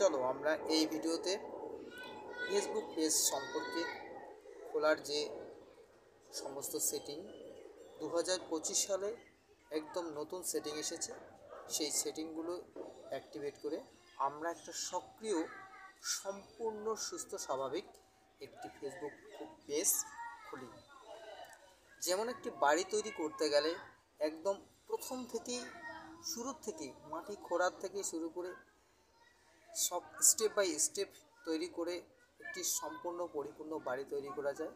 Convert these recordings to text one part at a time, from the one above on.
চলো আমরা এই ভিডিওতে ফেসবুক পেজ সম্পর্কে খোলার যে সমস্ত সেটিং 2025 সালে একদম নতুন সেটিং এসেছে, সেই সেটিংগুলো অ্যাক্টিভেট করে আমরা একটা সক্রিয়, সম্পূর্ণ সুস্থ স্বাভাবিক একটি ফেসবুক পেজ খুলি। যেমন একটি বাড়ি তৈরি করতে গেলে একদম প্রথম থেকেই, শুরুর থেকেই মাটি খোঁড়ার থেকে শুরু করে সব স্টেপ বাই স্টেপ তৈরি করে একটি সম্পূর্ণ পরিপূর্ণ বাড়ি তৈরি করা যায়,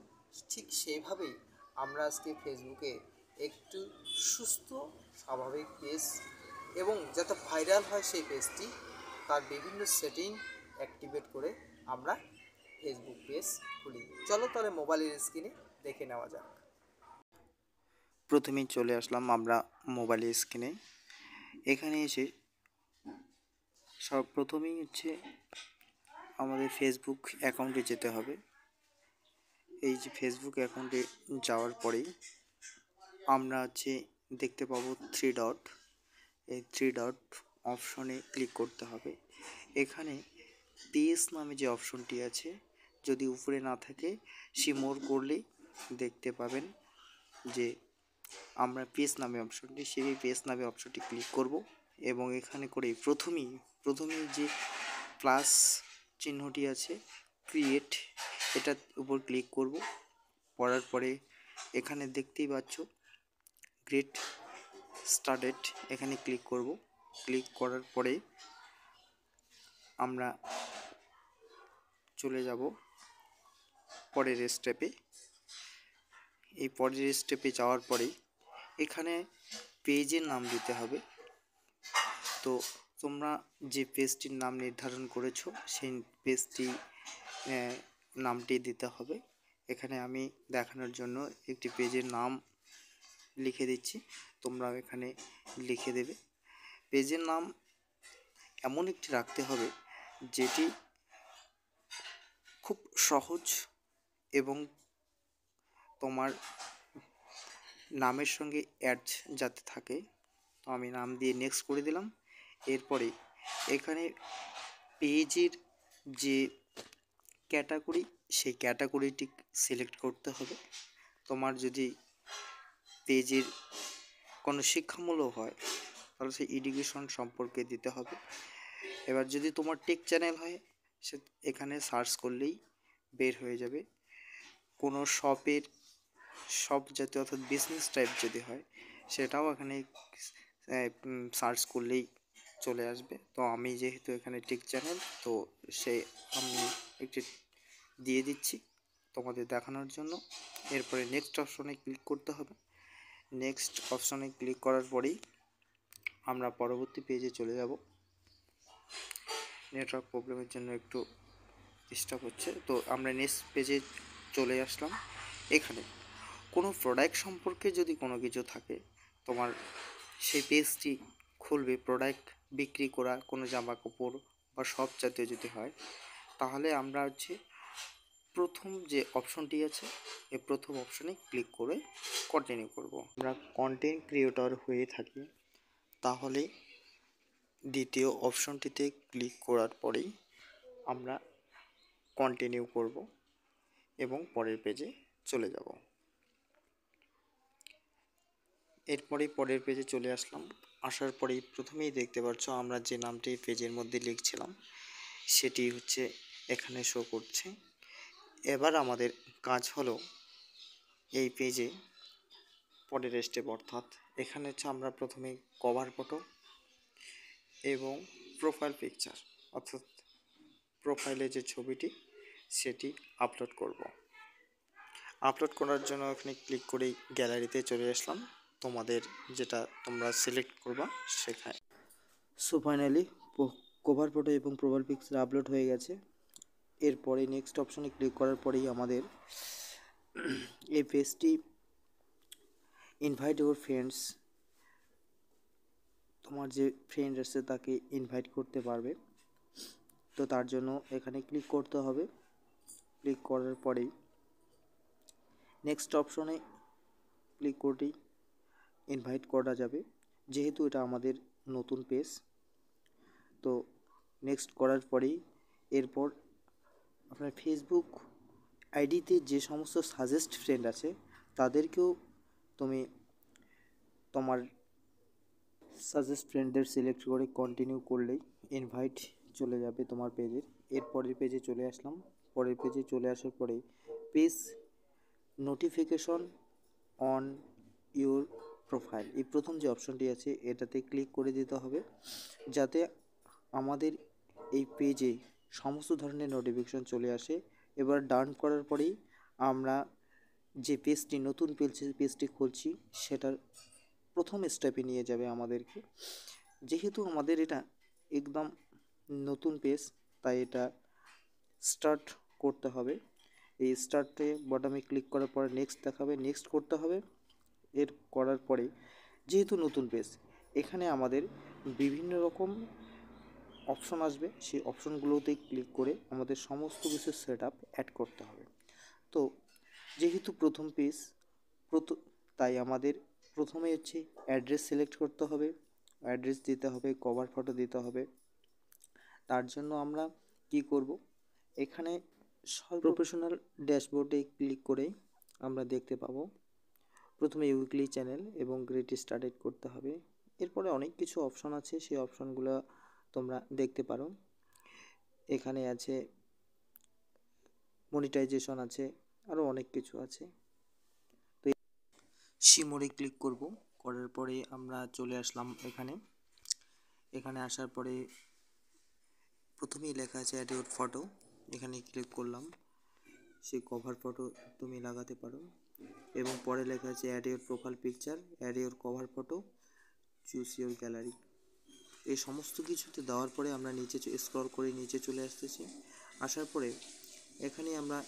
ঠিক সেইভাবেই আমরা আজকে ফেসবুকে একটু সুস্থ স্বাভাবিক পেজ এবং যাতে ভাইরাল হয় সেই পেজটি, তার বিভিন্ন সেটিং অ্যাক্টিভেট করে আমরা ফেসবুক পেজ খুলি। চলো তাহলে মোবাইলের স্ক্রিনে দেখে নেওয়া যাক। প্রথমেই চলে আসলাম আমরা মোবাইলের স্ক্রিনে। এখানে এসে প্রথমেই আমাদের ফেসবুক অ্যাকাউন্টে যেতে হবে। এই যে ফেসবুক অ্যাকাউন্টে যাওয়ার পরেই আমরা দেখতে পাবো 3 ডট। এই 3 ডট অপশনে ক্লিক করতে হবে। এখানে পেজ নামে যে অপশনটি আছে, যদি উপরে না থাকে মোর করলেই দেখতে পাবেন যে আমরা পেজ নামে অপশনটি, সেই পেজ নামে অপশনটি ক্লিক করব এবং এখানে করে প্রথমেই যে প্লাস চিহ্নটি আছে ক্রিয়েট, এটার উপর ক্লিক করব। করার পরে এখানে দেখতেই পাচ্ছ গেট স্টার্টেড, এখানে ক্লিক করব। ক্লিক করার পরে আমরা চলে যাব পরের স্টেপে। এই পরের স্টেপে যাওয়ার পরেই এখানে পেজের নাম দিতে হবে। তো তোমরা যে পেজটির নাম নির্ধারণ করেছো সেই পেজটি নামটি দিতে হবে। এখানে আমি দেখানোর জন্য একটি পেজের নাম লিখে দিচ্ছি, তোমরাও এখানে লিখে দেবে। পেজের নাম এমন একটি রাখতে হবে যেটি খুব সহজ এবং তোমার নামের সঙ্গে অ্যাড যাতে থাকে। তো আমি নাম দিয়ে নেক্সট করে দিলাম। এরপরে এখানে পেজের যে ক্যাটাগরি, সেই ক্যাটাগরিটি সিলেক্ট করতে হবে। তোমার যদি পেজের কোনো শিক্ষামূলক হয় তাহলে সেই এডুকেশন সম্পর্কে দিতে হবে। এবার যদি তোমার টেক চ্যানেল হয় সে এখানে সার্চ করলেই বের হয়ে যাবে। কোনো শপ জাতীয় অর্থাৎ বিজনেস টাইপ যদি হয় সেটাও এখানে সার্চ করলেই চলে আসবে। তো আমি যেহেতু এখানে টেক চ্যানেল, তো আমি একটি দিয়ে দিচ্ছি তোমাদের দেখানোর জন্য। এরপরে নেক্সট অপশনে ক্লিক করতে হবে। নেক্সট অপশনে ক্লিক করার পরেই আমরা পরবর্তী পেজে চলে যাব। নেটওয়ার্ক প্রবলেমের জন্য একটু ডিস্টার্ব হচ্ছে। তো আমরা নেক্সট পেজে চলে আসলাম। এখানে কোনো প্রোডাক্ট সম্পর্কে যদি কোনো কিছু থাকে, তোমার সেই পেজটি খুলবে। প্রোডাক্ট বিক্রি করা কোনো জামা কাপড় বা সব জাতীয় যদি হয়, তাহলে আমরা প্রথম যে অপশনটি আছে এই প্রথম অপশনে ক্লিক করে কন্টিনিউ করব। আমরা কন্টেন্ট ক্রিয়েটর হয়ে থাকি তাহলে দ্বিতীয় অপশনটিতে ক্লিক করার পরেই আমরা কন্টিনিউ করব এবং পরের পেজে চলে যাব। এরপরে পরের পেজে চলে আসলাম। আসার পরেই প্রথমেই দেখতে পাচ্ছ আমরা যে নামটি পেজের মধ্যে লিখছিলাম সেটি এখানে শো করছে। এবার আমাদের কাজ হলো এই পেজে পরের স্টেপ, অর্থাৎ এখানে আমরা প্রথমে কভার ফটো এবং প্রোফাইল পিকচার অর্থাৎ প্রোফাইলে যে ছবিটি সেটি আপলোড করব। আপলোড করার জন্য এখানে ক্লিক করেই গ্যালারিতে চলে আসলাম। তোমাদের যেটা তোমরা সিলেক্ট করবা সেখানে। সো ফাইনালি কভার ফটো এবং প্রোফাইল পিকচার আপলোড হয়ে গেছে। এরপরে নেক্সট অপশনে ক্লিক করার পরেই আমাদের এই পেজটি ইনভাইট ইউর ফ্রেন্ডস, তোমার যে ফ্রেন্ড আছে তাকে ইনভাইট করতে পারবে। তো তার জন্য এখানে ক্লিক করতে হবে। ক্লিক করার পরেই নেক্সট অপশনে ক্লিক করলেই ইনভাইট করা যাবে। যেহেতু এটা আমাদের নতুন পেজ, তো নেক্সট করার পরেই এরপর আপনার ফেসবুক আইডিতে যে সমস্ত সাজেস্ট ফ্রেন্ড আছে তাদেরকেও তুমি তোমার সাজেস্ট ফ্রেন্ডদের সিলেক্ট করে কন্টিনিউ করলেই ইনভাইট চলে যাবে তোমার পেজের। এর পরের পেজে চলে আসলাম। পরের পেজে চলে আসার পরে page notification on your profile, এই প্রথম যে অপশনটি আছে এটাতে ক্লিক করে দিতে হবে, যাতে আমাদের এই পেজে সমস্ত ধরনের নোটিফিকেশন চলে আসে। এবার ডান করার পরেই আমরা যে পেজটি নতুন পেজটি খুলছি সেটার প্রথম স্টেপে নিয়ে যাবে আমাদেরকে। যেহেতু আমাদের এটা একদম নতুন পেজ, তাই এটা স্টার্ট করতে হবে। এই স্টার্টে বটমে ক্লিক করার পরে নেক্সট দেখাবে, নেক্সট করতে হবে। এর করার পরে যেহেতু নতুন পেজ, এখানে আমাদের বিভিন্ন রকম অপশন আসবে, সেই অপশনগুলোতে ক্লিক করে আমাদের সমস্ত কিছু সেট আপ অ্যাড করতে হবে। তো যেহেতু প্রথম পেজ তাই আমাদের প্রথমে হচ্ছে অ্যাড্রেস সিলেক্ট করতে হবে, অ্যাড্রেস দিতে হবে, কভার ফটো দিতে হবে। তার জন্য আমরা কি করব, এখানে প্রফেশনাল ড্যাশবোর্ডে ক্লিক করে আমরা দেখতে পাবো প্রথমে উইকলি চ্যানেল এবং গেট স্টার্টেড করতে হবে। এরপরে অনেক কিছু অপশন আছে, সেই অপশনগুলো তোমরা দেখতে পারো। এখানে আছে মনিটাইজেশন আছে, আরও অনেক কিছু আছে। তো সিমোরে ক্লিক করব, করার পরে আমরা চলে আসলাম এখানে আসার পরে প্রথমেই লেখা আছে অ্যাড ইউর ফটো, এখানে ক্লিক করলাম। সেই কভার ফটো তুমি লাগাতে পারো এবং পরে লেখা আছে add your profile picture, add your cover photo, choose your gallery. এই সমস্ত কিছুতে দেওয়ার পরে আমরা নিচে স্ক্রল করে নিচে চলে আসতেছি। আসার পরে এখানে আমরা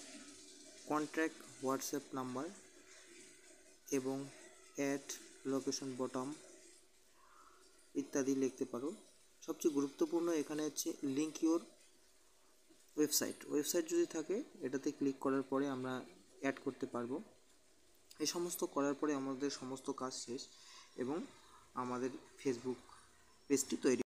কন্ট্যাক্ট হোয়াটসঅ্যাপ নাম্বার এবং অ্যাড লোকেশন বটম ইত্যাদি লিখতে পারো। সবচেয়ে গুরুত্বপূর্ণ এখানে হচ্ছে লিঙ্ক ইউর ওয়েবসাইট যদি থাকে এটাতে ক্লিক করার পরে আমরা অ্যাড করতে পারবো। এই সমস্ত করার পরে আমাদের সমস্ত কাজ শেষ এবং আমাদের ফেসবুক পেজটি তৈরি।